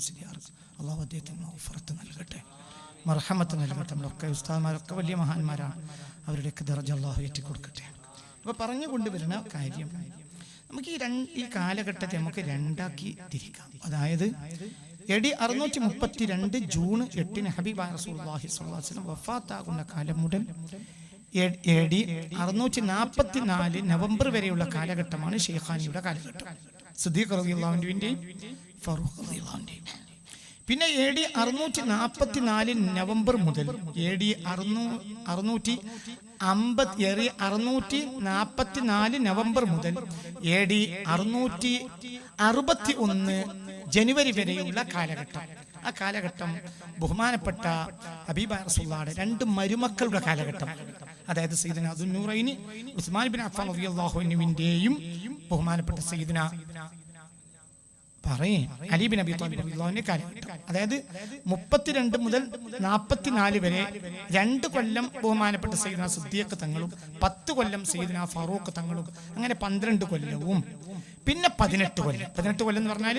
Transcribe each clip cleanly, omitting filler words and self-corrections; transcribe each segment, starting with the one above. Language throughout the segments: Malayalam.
മുസ്ലിയാർ, അള്ളാഹു അദ്ദേഹത്തിന് മഗ്ഫിറത്ത് നൽകട്ടെ, മർഹമത്ത് നൽകട്ടെ. നമ്മളൊക്കെ ഉസ്താദന്മാരൊക്കെ വലിയ മഹാന്മാരാണ്, അവരുടെയൊക്കെ ദർജ അള്ളാഹു ഏറ്റിക്കൊടുക്കട്ടെ. അപ്പോൾ പറഞ്ഞു കൊണ്ടുവരുന്ന കാര്യം, നമുക്ക് ഈ കാലഘട്ടത്തെ നമുക്ക് രണ്ടാക്കി തിരിക്കാം. അതായത് AD 632 ജൂൺ 8 ഹബീബായ റസൂലുള്ളാഹി സ്വല്ലല്ലാഹു അലൈഹി വസല്ലം വഫാത്താകുന്ന കാലം മുതൽ AD 644 നവംബർ വരെയുള്ള കാലഘട്ടമാണ് ഷെയ്ഖാനിയുടെ കാലഘട്ടം, സിദ്ദീഖ് റളിയല്ലാഹു അൻഹുവിന്റെയും ഫറൂഖ് റളിയല്ലാഹു അൻഹുവിന്റെയും. പിന്നെ AD 644 നവംബർ മുതൽ AD 644 നവംബർ മുതൽ AD 661 ജനുവരി വരെയുള്ള കാലഘട്ടം. ആ കാലഘട്ടം ബഹുമാനപ്പെട്ട ഹബീബായ റസൂലുള്ളാഹിയുടെ 2 മരുമക്കളുടെ കാലഘട്ടം. അതായത് സയ്യിദുനാ ദുന്നൂറൈനി ഉസ്മാൻ ഇബ്നു അഫ്ഫാൻ റളിയല്ലാഹു അൻഹുവിന്റെയും ബഹുമാനപ്പെട്ട സയ്യിദുനാ അലി ബിൻ അബി ത്വാലിബ് റളിയല്ലാഹുവിന്റെ കാലഘട്ടം. അതായത് 32 മുതൽ 44 വരെ 2 കൊല്ലം ബഹുമാനപ്പെട്ട സയ്യിദുനാ സിദ്ദീഖ് തങ്ങളും 10 കൊല്ലം സയ്യിദുനാ ഫറൂഖ് തങ്ങളും, അങ്ങനെ 12 കൊല്ലവും. പിന്നെ 18 കൊല്ലം എന്ന് പറഞ്ഞാൽ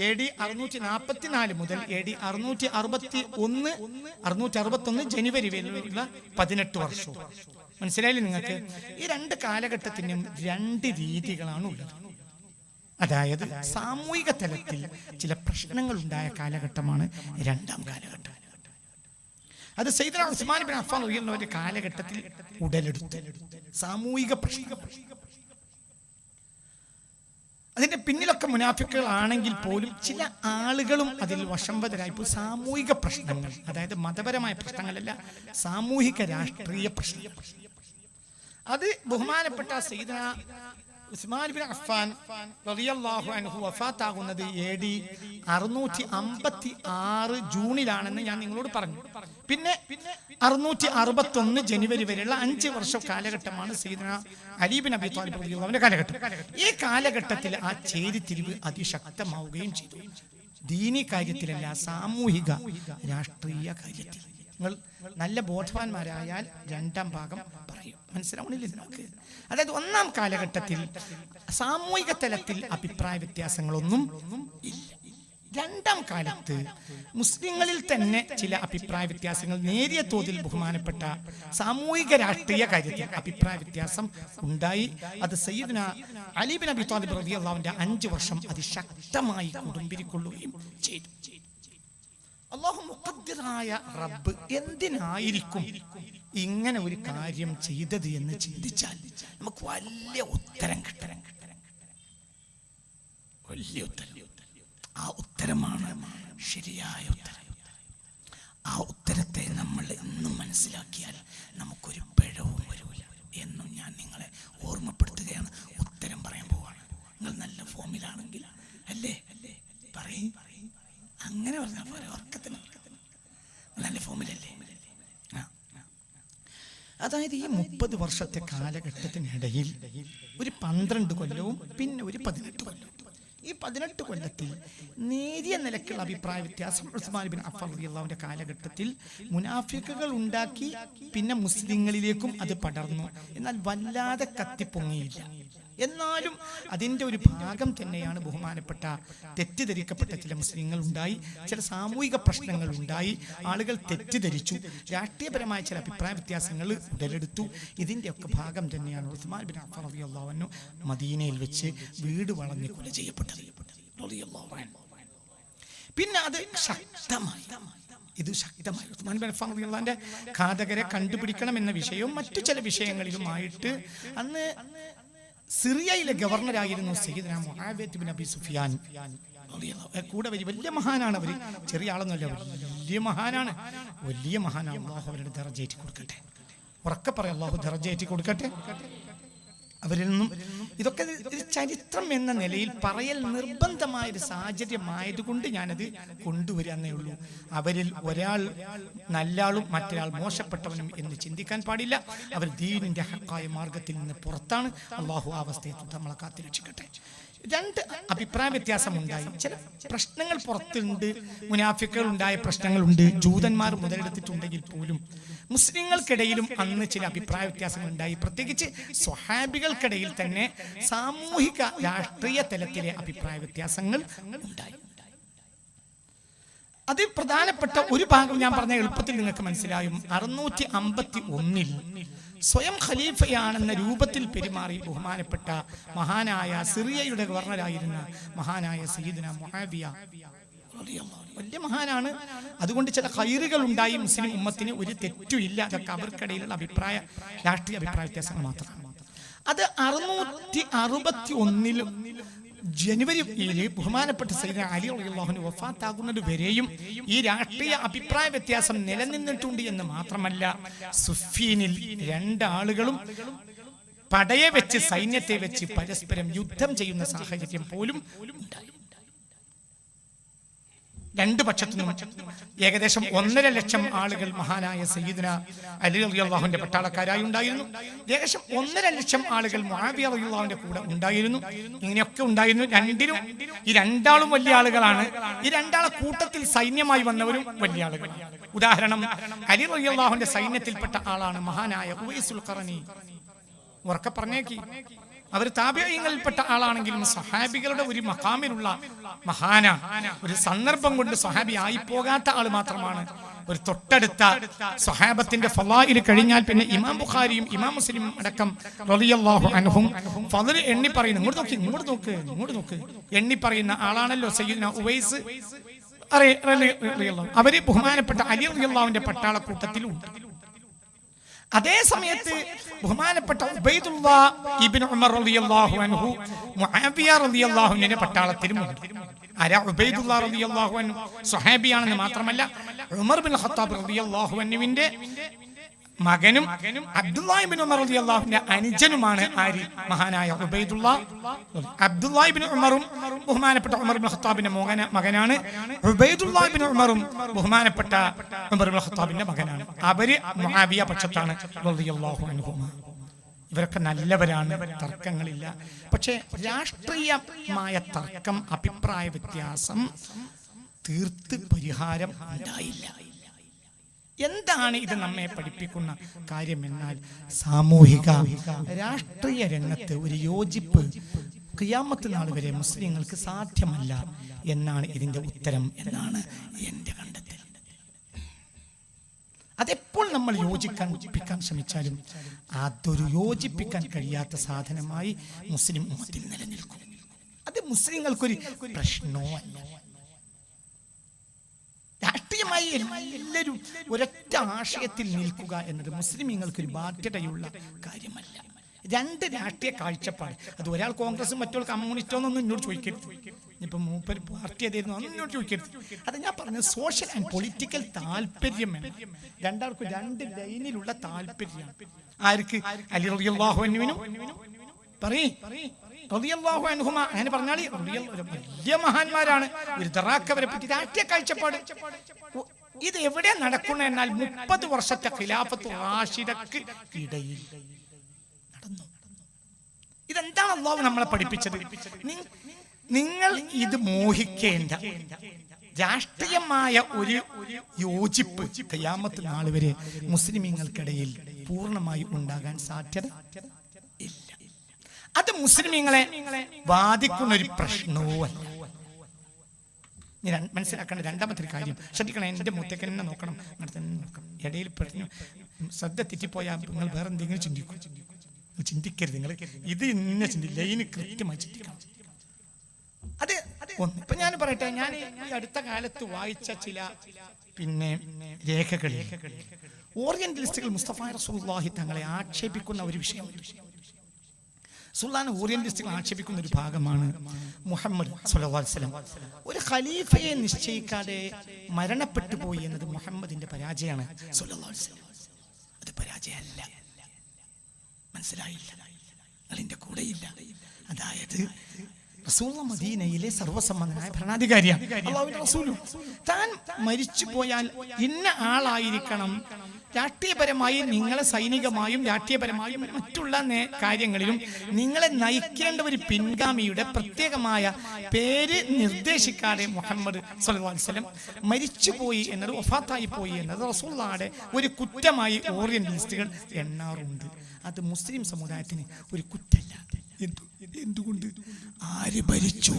AD 644 മുതൽ AD 661 ജനുവരി വരെയുള്ള 18 വർഷവും. മനസ്സിലായില്ലേ നിങ്ങൾക്ക്? ഈ 2 കാലഘട്ടത്തിനും 2 രീതികളാണ് ഉള്ളത്. അതായത് സാമൂഹിക തലത്തിൽ ചില പ്രശ്നങ്ങൾ ഉണ്ടായ കാലഘട്ടമാണ് 2ാം കാലഘട്ടം. അത് സയ്യിദുനാ ഉസ്മാൻ ഇബ്നു അഫ്ഫാൻ റളിയല്ലാഹു കാലഘട്ടത്തിൽ ഉടലെടുത്തു സാമൂഹിക പ്രശ്നം. അതിന്റെ പിന്നിലൊക്കെ മുനാഫിക്കുകളാണെങ്കിൽ പോലും ചില ആളുകളും അതിൽ വശംവദരായിപ്പോൾ സാമൂഹിക പ്രശ്നങ്ങൾ, അതായത് മതപരമായ പ്രശ്നങ്ങളല്ല, സാമൂഹിക രാഷ്ട്രീയ പ്രശ്നങ്ങൾ. അത് ബഹുമാനപ്പെട്ട സയ്യിദുനാ ഉസ്മാൻ ഇബ്നു അഫ്ഫാൻ റളിയല്ലാഹു അൻഹു വഫാത്താകുന്നത് AD 656 ജൂണിലാണെന്ന് ഞാൻ നിങ്ങളോട് പറഞ്ഞു. പിന്നെ 661 ജനുവരി വരെയുള്ള 5 വർഷം കാലഘട്ടമാണ് സയ്യിദുനാ അലി ബിൻ അബി ത്വാലിബ് റളിയല്ലാഹുവിന്റെ കാലഘട്ടം. ഈ കാലഘട്ടത്തിൽ ആ ചേരിതിരിവ് അതിശക്തമാവുകയും ചെയ്തു. ദീനി കാര്യത്തിലല്ല, സാമൂഹിക രാഷ്ട്രീയ കാര്യത്തിൽ. നിങ്ങൾ നല്ല ബോധവാന്മാരായാൽ 2ാം ഭാഗം പറയും. മനസ്സിലാവണില്ലേ നമുക്ക്? അതായത് 1ാം കാലഘട്ടത്തിൽ സാമൂഹിക തലത്തിൽ അഭിപ്രായ വ്യത്യാസങ്ങളൊന്നും ഇല്ല. 2ാം കാലത്ത് മുസ്ലിങ്ങളിൽ തന്നെ ചില അഭിപ്രായ വ്യത്യാസങ്ങൾ, നേരിയ തോതിൽ ബഹുമാനപ്പെട്ട സാമൂഹിക രാഷ്ട്രീയ കാര്യത്തിൽ അഭിപ്രായ വ്യത്യാസം ഉണ്ടായി. അത് സയ്യിദുനാ അലി ബിൻ അബി ത്വാലിബ് റളിയല്ലാഹുവിന്റെ 5 വർഷം അതിശക്തമായി കൊടുമ്പിരിക്കൊള്ളുകയും ചെയ്തു. അല്ലാഹു മുഖദ്ദിറായ റബ്ബ് എന്തിനായിരിക്കും ഇങ്ങനെ ഒരു കാര്യം ചെയ്തത് എന്ന് ചിന്തിച്ചാൽ നമുക്ക് വലിയ ഉത്തരം കിട്ടണം. വലിയ ഉത്തരം. ആ ഉത്തരമാണ് ശരിയായ ഉത്തരം. ആ ഉത്തരത്തെ നമ്മൾ എന്നും മനസ്സിലാക്കിയാൽ നമുക്കൊരു പിഴവും വരില്ല എന്നും ഞാൻ നിങ്ങളെ ഓർമ്മപ്പെടുത്തുകയാണ്. ഉത്തരം പറയാൻ പോവാണ്. നിങ്ങൾ നല്ല ഫോമിലാണെങ്കിൽ അല്ലേ പറയും, അങ്ങനെ പറഞ്ഞാൽ പോരെ, ഉറക്കത്തിന് നല്ല ഫോമിലല്ലേ. അതായത് ഈ 30 വർഷത്തെ കാലഘട്ടത്തിനിടയിൽ ഒരു 12 കൊല്ലവും പിന്നെ ഒരു 18 കൊല്ലവും. ഈ 18 കൊല്ലത്തിൽ നേരിയ നിലക്കുള്ള അഭിപ്രായ വ്യത്യാസം ഉസ്മാൻ ബിൻ അഫ്ഫാൻ റളിയല്ലാഹുവിന്റെ കാലഘട്ടത്തിൽ മുനാഫിക്കുകൾ ഉണ്ടാക്കി. പിന്നെ മുസ്ലിങ്ങളിലേക്കും അത് പടർന്നു. എന്നാൽ വല്ലാതെ കത്തിപ്പൊങ്ങിയില്ല. എന്നാലും അതിൻ്റെ ഒരു ഭാഗം തന്നെയാണ് ബഹുമാനപ്പെട്ട തെറ്റിദ്ധരിക്കപ്പെട്ട ചില മുസ്ലിങ്ങൾ ഉണ്ടായി. ചില സാമൂഹിക പ്രശ്നങ്ങൾ ഉണ്ടായി. ആളുകൾ തെറ്റിദ്ധരിച്ചു. രാഷ്ട്രീയപരമായ ചില അഭിപ്രായ വ്യത്യാസങ്ങൾ ഉടലെടുത്തു. ഇതിൻ്റെയൊക്കെ ഭാഗം തന്നെയാണ് ഉസ്മാൻ ബിൻ അഫ്ഫാൻ റളിയല്ലാഹു അൻഹു മദീനയിൽ വെച്ച് വീട് വളഞ്ഞ് കൊല ചെയ്യപ്പെട്ടത്. പിന്നെ അത് ശക്തമായി. ഉസ്മാൻ ബിൻ അഫ്ഫാൻ റളിയല്ലാഹുവിന്റെ ഘാതകരെ കണ്ടുപിടിക്കണം എന്ന വിഷയവും മറ്റു ചില വിഷയങ്ങളിലുമായിട്ട് അന്ന് സിറിയയിലെ ഗവർണറായിരുന്നു സയ്യിദുനാ മുആവിയ ബിൻ അബി സുഫിയാൻ. കൂടെ വലിയ മഹാനാണ് അവർ, ചെറിയ ആളൊന്നുമല്ല, വലിയ മഹാനാണ്. അല്ലാഹു അവരുടെ ദർജ ഏറ്റി കൊടുക്കട്ടെ. ഉറക്കെ പറയാം, അല്ലാഹു ദർജ ഏറ്റി കൊടുക്കട്ടെ. അവരിൽ നിന്നും ഇതൊക്കെ ഒരു ചരിത്രം എന്ന നിലയിൽ പറയൽ നിർബന്ധമായ ഒരു സാഹചര്യമായതുകൊണ്ട് ഞാനത് കൊണ്ടുവരാന്നേ ഉള്ളൂ. അവരിൽ ഒരാൾ നല്ലാളും മറ്റൊരാൾ മോശപ്പെട്ടവനും എന്ന് ചിന്തിക്കാൻ പാടില്ല. അവർ ദീനിന്റെ ഹക്കായ മാർഗത്തിൽ നിന്ന് പുറത്താണ്. അള്ളാഹു ആ അവസ്ഥയെ നമ്മളെ കാത്തിരക്ഷിക്കട്ടെ. 2 അഭിപ്രായ വ്യത്യാസമുണ്ടായി. ചില പ്രശ്നങ്ങൾ പുറത്തുണ്ട്. മുനാഫിക്കുകൾ ഉണ്ടായ പ്രശ്നങ്ങളുണ്ട്. ജൂതന്മാർ മുതലെടുത്തിട്ടുണ്ടെങ്കിൽ പോലും മുസ്ലിങ്ങൾക്കിടയിലും അന്ന് ചില അഭിപ്രായ വ്യത്യാസങ്ങൾ ഉണ്ടായി. പ്രത്യേകിച്ച് സ്വഹാബികൾക്കിടയിൽ തന്നെ സാമൂഹിക രാഷ്ട്രീയ തലത്തിലെ അഭിപ്രായ വ്യത്യാസങ്ങൾ ഉണ്ടായി. അത് പ്രധാനപ്പെട്ട ഒരു ഭാഗം ഞാൻ പറഞ്ഞ എളുപ്പത്തിൽ നിങ്ങൾക്ക് മനസ്സിലായും. 651 സ്വയം ഖലീഫയാണെന്ന രൂപത്തിൽ പെരുമാറി ബഹുമാനപ്പെട്ട മഹാനായ സിറിയയുടെ ഗവർണറായിരുന്ന മഹാനായ സയ്യിദുന മുആവിയ വലിയ മഹാനാണ്. അതുകൊണ്ട് ചില ഖൈറുകൾ ഉണ്ടായി. മുസ്ലിം ഉമ്മത്തിന് ഒരു തെറ്റുമില്ല. അതൊക്കെ അവർക്കിടയിലുള്ള രാഷ്ട്രീയ അഭിപ്രായ വ്യത്യാസങ്ങൾ മാത്രമാണ്. അത് 661 ജനുവരിയിൽ ബഹുമാനപ്പെട്ട സയ്യിദുന അലി റളിയല്ലാഹു അൻഹു വഫാത്താകുന്നത് വരെയും ഈ രാഷ്ട്രീയ അഭിപ്രായ വ്യത്യാസം നിലനിന്നിട്ടുണ്ട് എന്ന് മാത്രമല്ല, സുഫീനിൽ രണ്ടാളുകളും പടയെ വെച്ച് സൈന്യത്തെ വെച്ച് പരസ്പരം യുദ്ധം ചെയ്യുന്ന സാഹചര്യം പോലും ഉണ്ടായി. രണ്ടു പക്ഷത്തുനിന്നും ഏകദേശം 1.5 ലക്ഷം ആളുകൾ മഹാനായ സയ്യിദുന അലി റളിയല്ലാഹുവിന്റെ പട്ടാളക്കാരായി ഉണ്ടായിരുന്നു. ഏകദേശം 1.5 ലക്ഷം ആളുകൾ മുആവിയ റളിയല്ലാഹുവിന്റെ കൂടെ ഉണ്ടായിരുന്നു. ഇങ്ങനെയൊക്കെ ഉണ്ടായിരുന്നു. ഈ രണ്ടാളും വലിയ ആളുകളാണ്. ഈ രണ്ടാളെ കൂട്ടത്തിൽ സൈന്യമായി വന്നവരും വലിയ ആളുകളാണ്. ഉദാഹരണം, അലി റളിയല്ലാഹുവിന്റെ സൈന്യത്തിൽപ്പെട്ട ആളാണ് മഹാനായ ഉവൈസുൽ ഖറനി. ഉറക്കെ പറഞ്ഞേക്കി. അവർ താബിഈങ്ങളിൽപ്പെട്ട ആളാണെങ്കിലും സഹാബികളുടെ ഒരു മഖാമിലുള്ള മഹാന. ഒരു സന്ദർഭം കൊണ്ട് സഹാബി ആയി പോകാത്ത ആൾ മാത്രമാണ്. ഒരു തൊട്ടടുത്ത സ്വഹാബത്തിന്റെ ഫളാഇൽ കഴിഞ്ഞാൽ പിന്നെ ഇമാം ബുഖാരിയും ഇമാം മുസ്ലിം അടക്കം റളിയല്ലാഹു അൻഹും ഫളൽ എണ്ണി പറയുന്നു. ഇങ്ങോട്ട് നോക്ക് എണ്ണി പറയുന്ന ആളാണല്ലോ സയ്യിദുന ഉവൈസ്. അവര് ബഹുമാനപ്പെട്ട അലി റളിയല്ലാഹുവിന്റെ പട്ടാളക്കൂട്ടത്തിലുണ്ട്. അതേ സമയത്ത് ബഹുമാനപ്പെട്ട ഉബൈദുല്ലാഹ് ഇബ്നു ഉമർ റളിയല്ലാഹു അൻഹു മുആവിയ റളിയല്ലാഹു അൻഹുവിന്റെ പട്ടാളത്തിലുമുണ്ട്. ആരാ? ഉബൈദുല്ലാഹ് റളിയല്ലാഹു അൻഹു സ്വഹാബിയാണെന്ന് മാത്രമല്ല ഉമർ ബിൻ ഖത്താബ് റളിയല്ലാഹു അൻഹുവിന്റെ മകനും അബ്ദുല്ലാഹ് ഇബ്നു ഉമർ റളിയല്ലാഹു അൻഹുവിന്റെ അനുജനുമാണ് ആര്? മഹാനായ ഉബൈദുല്ലാഹ്. അബ്ദുല്ലാഹ് ഇബ്നു ഉമറും ബഹുമാനപ്പെട്ട ഉമർ ഇബ്നു ഖത്താബിന്റെ മകനാണ്. ഉബൈദുല്ലാഹ് ഇബ്നു ഉമറും ബഹുമാനപ്പെട്ട ഉമർ ഇബ്നു ഖത്താബിന്റെ മകനാണ്. അവര് മുആവിയ പക്ഷത്താണ് റളിയല്ലാഹു അൻഹുമാ. ഇവരൊക്കെ നല്ലവരാണ്, തർക്കങ്ങളില്ല. പക്ഷേ രാഷ്ട്രീയമായ തർക്കം, അഭിപ്രായ വ്യത്യാസം തീർത്ത് പരിഹാരം ഉണ്ടായില്ല. എന്താണ് ഇത് നമ്മെ പഠിപ്പിക്കുന്ന കാര്യം എന്നാൽ, സാമൂഹിക രാഷ്ട്രീയ രംഗത്ത് ഒരു യോജിപ്പ് ഖിയാമത്ത് നാൾ വരെ മുസ്ലിങ്ങൾക്ക് സാധ്യമല്ല എന്നാണ് ഇതിന്റെ ഉത്തരം എന്നാണ് എന്റെ കണ്ടെത്തൽ. അതെപ്പോൾ നമ്മൾ യോജിപ്പിക്കാൻ ശ്രമിച്ചാലും അതൊരു യോജിപ്പിക്കാൻ കഴിയാത്ത സാധനമായി മുസ്ലിം ഉമ്മത്തിൽ നിലനിൽക്കും. അത് മുസ്ലിങ്ങൾക്കൊരു പ്രശ്നവുമല്ല. രാഷ്ട്രീയമായി എല്ലാവരും ഒരൊറ്റ ആശയത്തിൽ നിൽക്കുക എന്നത് മുസ്ലിമീങ്ങൾക്ക് ഒരു ബാധ്യതയുള്ള കാര്യമല്ല. രണ്ട് രാഷ്ട്രീയ കാഴ്ചപ്പാട്, അത് ഒരാൾ കോൺഗ്രസും മറ്റൊരാൾ കമ്മ്യൂണിസ്റ്റോ എന്നൊന്നും എന്നോട് ചോദിക്കരുത്. ഇപ്പം മൂപ്പർ പാർട്ടി അതായിരുന്നു അതൊന്നും എന്നോട് ചോദിക്കരുത്. അത് ഞാൻ പറഞ്ഞത് സോഷ്യൽ ആൻഡ് പൊളിറ്റിക്കൽ താല്പര്യം വേണം. രണ്ടാൾക്കും രണ്ട് ലൈനിലുള്ള താല്പര്യമാണ്. ആർക്ക്? അലി റളിയല്ലാഹു അൻഹുവിനും റളിയല്ലാഹു അൻഹുമാ അങ്ങനെ പറഞ്ഞാൽ വലിയ മഹാന്മാരാണ്. ഒരു ദറാക്കവരെ പറ്റി രാഷ്ട്രീയ കാഴ്ചപ്പാട്. ഇത് എവിടെ നടക്കുന്ന എന്നാൽ 30 വർഷത്തെ ഖിലാഫത്ത് റാഷിദക്ക് ഇടയിൽ നടന്നു. ഇതെന്താണ് അല്ലാഹു നമ്മളെ പഠിപ്പിച്ചത്? നിങ്ങൾ ഇത് മോഹിക്കേണ്ട. രാഷ്ട്രീയമായ ഒരു യോജിപ്പ് ഖിയാമത്ത് നാൾ വരെ മുസ്ലിമീങ്ങൾക്കിടയിൽ പൂർണ്ണമായി ഉണ്ടാകാൻ സാധ്യത ഇല്ല. അത് മുസ്ലിമീങ്ങളെ ബാധിക്കുന്ന ഒരു പ്രശ്നവുമല്ല. മനസ്സിലാക്കേണ്ട രണ്ടാമത്തെ ഒരു കാര്യം ശ്രദ്ധിക്കണം. എൻ്റെ മുത്തേക്ക് തന്നെ നോക്കണം, അങ്ങനെ തന്നെ നോക്കണം. ഇടയിൽ പറഞ്ഞു ശ്രദ്ധ തെറ്റിപ്പോയാൽ നിങ്ങൾ വേറെ എന്തെങ്കിലും ചിന്തിക്കരുത്. നിങ്ങൾ ഇത് ഇന്ന ലൈന് കൃത്യമായി ചിന്തിക്കണം. അത് ഒന്ന്. ഇപ്പൊ ഞാൻ പറയട്ടെ, ഞാൻ ഈ അടുത്ത കാലത്ത് വായിച്ച ചില രേഖകളിൽ ഓറിയന്റലിസ്റ്റുകൾ മുസ്തഫ റസൂലുള്ളാഹി തങ്ങളെ ആക്ഷേപിക്കുന്ന ഒരു വിഷയമുണ്ട്. സുൽത്താൻ ഓറിയന്റലിസ്റ്റുകൾ ആക്ഷേപിക്കുന്ന ഒരു ഭാഗമാണ് മുഹമ്മദ് സ്വല്ലല്ലാഹു അലൈഹി വസല്ലം ഒരു ഖലീഫയെ നിശ്ചയിക്കാതെ മരണപ്പെട്ടു പോയി എന്നത് മുഹമ്മദിന്റെ പരാജയമാണ്. സ്വല്ലല്ലാഹു അലൈഹി വസല്ലം അത് പരാജയമല്ല. മനസ്സിലായില്ല? അതിന്റെ കൂടെയില്ല. അതായത് റസൂലുള്ളാഹി മദീനയിലെ സർവ്വസമ്മതനായ ഭരണാധികാരിയാണ്. അല്ലാഹുവിന്റെ റസൂലും താൻ മരിച്ചു പോയാൽ ഇന്ന ആളായിരിക്കണം രാഷ്ട്രീയപരമായി നിങ്ങളെ സൈനികമായും രാഷ്ട്രീയപരമായും മറ്റുള്ള കാര്യങ്ങളിലും നിങ്ങളെ നയിക്കേണ്ട ഒരു പിൻഗാമിയുടെ പ്രത്യേകമായ പേര് നിർദ്ദേശിക്കാതെ മുഹമ്മദ് സ്വല്ലല്ലാഹു അലൈഹി വസല്ലം മരിച്ചുപോയി എന്നത്, വഫാത്തായി പോയി എന്നത് റസൂലുള്ളാഹിയുടെ ഒരു കുറ്റമായി ഓറിയന്റലിസ്റ്റുകൾ എണ്ണാറുണ്ട്. അത് മുസ്ലിം സമുദായത്തിന് ഒരു കുറ്റമല്ല. എന്തുകൊണ്ട്? ആര് ഭരിച്ചു,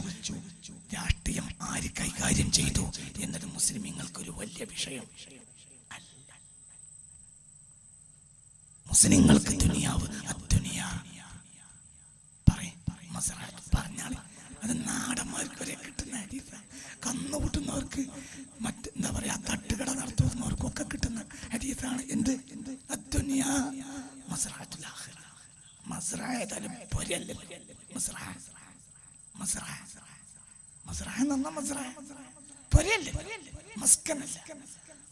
രാഷ്ട്രീയം ആര് കൈകാര്യം ചെയ്തു എന്നത് മുസ്ലിമീങ്ങൾക്കൊരു വലിയ വിഷയം അല്ല. മുസ്ലിങ്ങൾക്ക് ദുനിയാവ് അദ്ദുനിയാ പറഞ്ഞാൽ അത് നാടന്മാർക്ക് വരെ കിട്ടുന്ന ഹദീസാണ്. കന്നുകൂട്ടുന്നവർക്ക് മറ്റെന്താ പറയാ തട്ടുകട നടത്തുന്നവർക്കൊക്കെ കിട്ടുന്ന ഹദീസാണ്. എന്ത് അദ്ദുനിയാ മസ്റഅത്തുൽ ആഖിറ. മസ്റഅ ഏതായാലും പൊരയല്ല. മസ്റഅ എന്ന മസ്റഅ പൊരയല്ല, മസ്കനല്ല.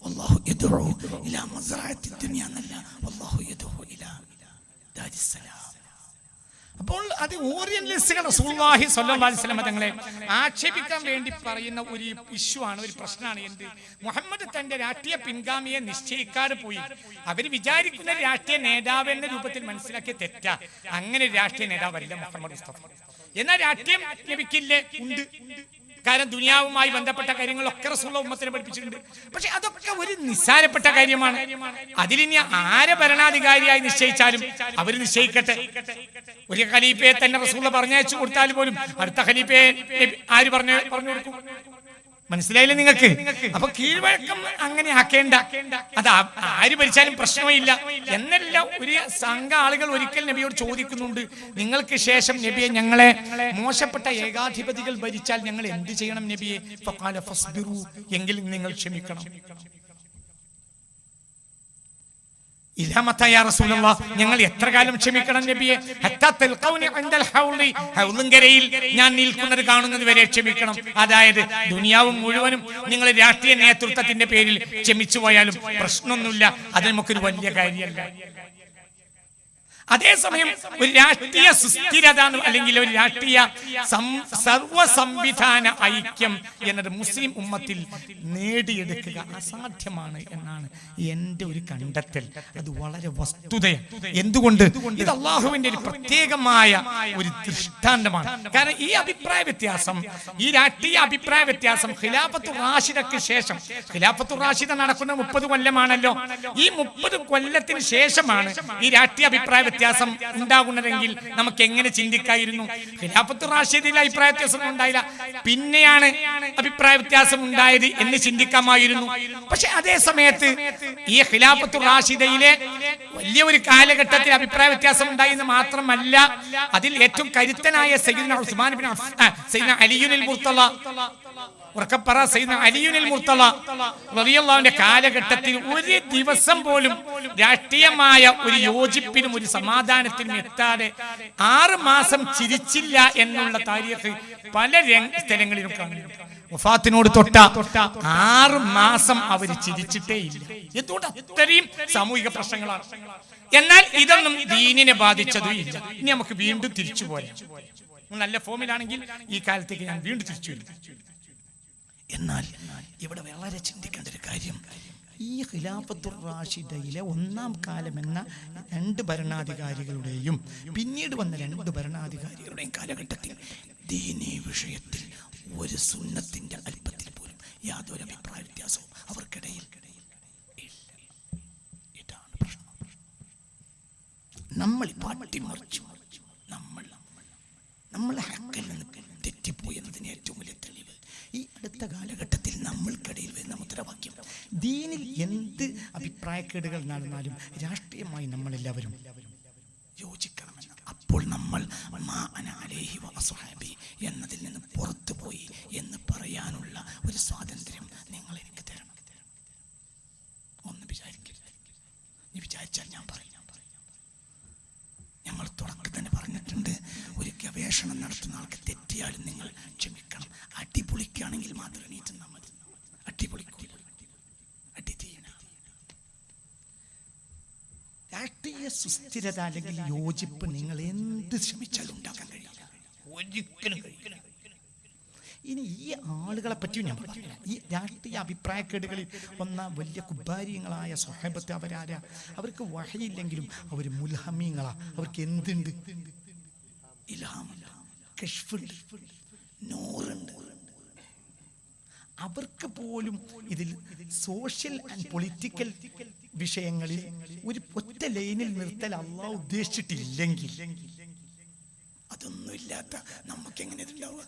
വല്ലാഹു യദ്ഉ ഇലാ മസ്റഅത്തി ദുനിയ എന്നല്ല, വല്ലാഹു യദ്ഉ ഇലാ ദാരിസ്സലാം. അപ്പോൾ അത് ഓറിയന്റലിസ്റ്റുകൾ റസൂലുള്ളാഹി സ്വല്ലല്ലാഹി അലൈഹി വസല്ലം തങ്ങളെ ആക്ഷേപിക്കാൻ വേണ്ടി പറയുന്ന ഒരു ഇഷ്യൂ ആണ്, ഒരു പ്രശ്നമാണ്. എന്ത്? മുഹമ്മദ് തന്റെ രാഷ്ട്രീയ പിൻഗാമിയെ നിശ്ചയിക്കാതെ പോയി. അവർ വിചാരിക്കുന്ന രാഷ്ട്രീയ നേതാവ് എന്ന രൂപത്തിൽ മനസ്സിലാക്കിയ തെറ്റാ. അങ്ങനെ രാഷ്ട്രീയ നേതാവല്ല മുഹമ്മദ് മുസ്തഫ. എന്നാൽ രാഷ്ട്രീയം ലഭിക്കില്ലേ? ഉണ്ട്. കാരണം ദുനിയാവുമായി ബന്ധപ്പെട്ട കാര്യങ്ങളൊക്കെ റസൂലുള്ളാഹി ഉമ്മത്തിനെ പഠിപ്പിച്ചിട്ടുണ്ട്. പക്ഷെ അതൊക്കെ ഒരു നിസ്സാരപ്പെട്ട കാര്യമാണ്. അതിലിനി ആരെ ഭരണാധികാരിയായി നിശ്ചയിച്ചാലും അവർ നിശ്ചയിക്കട്ടെ. ഒരു ഖലീഫയെ തന്നെ റസൂലുള്ളാഹി പറഞ്ഞയച്ചു കൊടുത്താൽ പോലും അടുത്ത ഖലീഫയെ ആര് പറഞ്ഞു കൊടുക്കും? മനസ്സിലായില്ലേ നിങ്ങൾക്ക്? അപ്പൊ കീഴ്വഴക്കം അങ്ങനെ ആക്കേണ്ട. അത് ആര് ഭരിച്ചാലും പ്രശ്നമില്ല എന്നല്ല. ഒരു സംഘ ആളുകൾ ഒരിക്കൽ നബിയോട് ചോദിക്കുന്നുണ്ട്, നിങ്ങൾക്ക് ശേഷം നബിയെ ഞങ്ങളെ മോശപ്പെട്ട ഏകാധിപതികൾ ഭരിച്ചാൽ ഞങ്ങൾ എന്ത് ചെയ്യണം നബിയെ? ഫഖാല ഫസ്ബിറു, എങ്കിൽ നിങ്ങൾ ക്ഷമിക്കണം. ഞങ്ങൾ എത്ര കാലം ക്ഷമിക്കണം നബിയെ? ഹൗലുങ്കരയിൽ ഞാൻ നിൽക്കുന്നത് കാണുന്നത് വരെ ക്ഷമിക്കണം. അതായത് ദുനിയാവും മുഴുവനും നിങ്ങൾ രാഷ്ട്രീയ നേതൃത്വത്തിന്റെ പേരിൽ ക്ഷമിച്ചു പോയാലും പ്രശ്നമൊന്നുമില്ല. അത് നമുക്കൊരു വലിയ കാര്യമല്ല. അതേസമയം ഒരു രാഷ്ട്രീയ സുസ്ഥിരത അല്ലെങ്കിൽ ഒരു രാഷ്ട്രീയ സർവ സംവിധാന ഐക്യം എന്നത് മുസ്ലിം ഉമ്മത്തിൽ നേടിയെടുക്കുക അസാധ്യമാണ് എന്നാണ് എൻ്റെ ഒരു കണ്ടെത്തൽ. അത് വളരെ വസ്തുതയാണ്. എന്തുകൊണ്ട്? ഇത് അള്ളാഹുവിന്റെ ഒരു പ്രത്യേകമായ ഒരു ദൃഷ്ടാന്തമാണ്. കാരണം ഈ അഭിപ്രായ വ്യത്യാസം, ഈ രാഷ്ട്രീയ അഭിപ്രായ വ്യത്യാസം ഖിലാഫത്തുർ റാഷിദക്ക് ശേഷം, ഖിലാഫത്തുർ റാഷിദ നടക്കുന്ന 30 കൊല്ലമാണല്ലോ. ഈ 30 കൊല്ലത്തിന് ശേഷമാണ് ഈ രാഷ്ട്രീയ അഭിപ്രായ വ്യത്യാസം ഉണ്ടാകുന്നതെങ്കിൽ നമുക്ക് എങ്ങനെ ചിന്തിക്കായിരുന്നു? ഖിലാഫത്തുർ റാഷിദയിൽ അഭിപ്രായ വ്യത്യാസം ഉണ്ടായില്ല, പിന്നെയാണ് അഭിപ്രായ വ്യത്യാസം ഉണ്ടായത് എന്ന് ചിന്തിക്കാമായിരുന്നു. പക്ഷെ അതേ സമയത്ത് ഈ ഖിലാഫത്തുർ റാഷിദയിലെ വലിയ ഒരു കാലഘട്ടത്തിൽ അഭിപ്രായ വ്യത്യാസം ഉണ്ടായെന്ന് മാത്രമല്ല, അതിൽ ഏറ്റവും കരുത്തനായ സയ്യിദ്ന ഉസ്മാൻ ഇബ്നു അഫ്ഫാൻ, സയ്യിദ്ന അലിയുൽ മുർത്തള, ഉറക്കപ്പറ സയ്യിദ്ന അലിയുൽ മുർത്തള റളിയല്ലാഹുവിന്റെ കാലഘട്ടത്തിൽ ഒരു ദിവസം പോലും രാഷ്ട്രീയമായ ഒരു യോജിപ്പിനും ഒരു സമാധാനത്തിനും എത്താതെ 6 മാസം ചിരിച്ചില്ല എന്നുള്ള താരീഖ് പല സ്ഥലങ്ങളിലും കാണുന്നു. വഫാത്തിനോട് തൊട്ട 6 മാസം അവർ ചിരിച്ചിട്ടേ ഇല്ല. എന്തുകൊണ്ട്? അത്രയും സാമൂഹിക പ്രശ്നങ്ങളാണ്. എന്നാൽ ഇതൊന്നും ദീനിനെ ബാധിച്ചതും ഇല്ല. ഇനി നമുക്ക് വീണ്ടും തിരിച്ചു പോരാം. നല്ല ഫോമിലാണെങ്കിൽ ഈ കാലത്തേക്ക് ഞാൻ വീണ്ടും തിരിച്ചു വരും. എന്നാൽ ഇവിടെ വളരെ ചിന്തിക്കേണ്ട ഒരു കാര്യം, ഈ ഖിലാഫത്തുർ റാഷിദയിലെ 1ാം കാലം എന്ന 2 ഭരണാധികാരികളുടെയും പിന്നീട് വന്ന 2 ഭരണാധികാരികളുടെയും കാലഘട്ടത്തിൽ ദീനീ വിഷയത്തിൽ ഒരു സുന്നത്തിന്റെ അല്പത്തിൽ പോലും യാതൊരു അഭിപ്രായ വ്യത്യാസവും അവർക്കിടയിൽ ഇല്ല. ഇതാണ് പ്രശ്നം. നമ്മൾ പാട്ടിമറിച്ചു, നമ്മൾ ഹക്കിൽ നിന്ന് തെറ്റിപ്പോയി എന്നതിന് ഏറ്റവും വലിയ തെളിവ് ഈ അടുത്ത കാലഘട്ടത്തിൽ നമ്മൾക്കിടയിൽ വരുന്ന മുദ്രാവാക്യം, ദീനിൽ എന്ത് അഭിപ്രായക്കേടുകൾ നടന്നാലും രാഷ്ട്രീയമായി നമ്മളെല്ലാവരും യോജിക്കണമെന്ന്. അപ്പോൾ നമ്മൾ മാ അന അലൈഹി വഅസ്ഹാബി എന്നതിൽ നിന്ന് പുറത്തു പോയി എന്ന് പറയാനുള്ള ഒരു സ്വാതന്ത്ര്യം നിങ്ങൾ എനിക്ക് തരണം. ഒന്ന് വിചാരിക്കരുത്. നീ വിചാരിച്ചാൽ ഞാൻ പറയും. ഞങ്ങൾ തുടക്കം തന്നെ പറഞ്ഞിട്ടുണ്ട്, ഒരു ഗവേഷണം നടത്തുന്ന ആൾക്ക് തെറ്റിയാലും നിങ്ങൾ ക്ഷമിക്കണം. അടിപൊളിക്കാണെങ്കിൽ മാത്രം നീറ്റുന്നാൽ മതി. അടിപൊളിക്കൂല, അടി തീയണ. രാഷ്ട്രീയ സുസ്ഥിരത അല്ലെങ്കിൽ യോജിപ്പ് നിങ്ങൾ എന്ത് ശ്രമിച്ചാലും ഉണ്ടാക്കാൻ കഴിയില്ല, ഒരിക്കലും കഴിയില്ല. ഇനി ഈ ആളുകളെ പറ്റിയും ഞാൻ പറഞ്ഞില്ല. ഈ രാഷ്ട്രീയ അഭിപ്രായക്കേടുകളിൽ വന്ന വലിയ കുബാരിയങ്ങളായ സ്വഹബത്ത് അവരാരാ? അവർക്ക് വഹയില്ലെങ്കിലും അവർ മുൽഹമീങ്ങളാ. അവർക്ക് എന്തുണ്ട്? ഇൽഹാമുണ്ട്, കശ്ഫുണ്ട്, നൂറുണ്ട്. അവർക്ക് പോലും ഇതിൽ സോഷ്യൽ ആൻഡ് പൊളിറ്റിക്കൽ വിഷയങ്ങളിൽ ഒരു ഒറ്റ ലൈനിൽ നിർത്തൽ അള്ളാഹു ഉദ്ദേശിച്ചിട്ടില്ലെങ്കിൽ അത് ഇതൊന്നും ഇല്ലാത്ത നമുക്ക് എങ്ങനെ ഇതുണ്ടാവുക?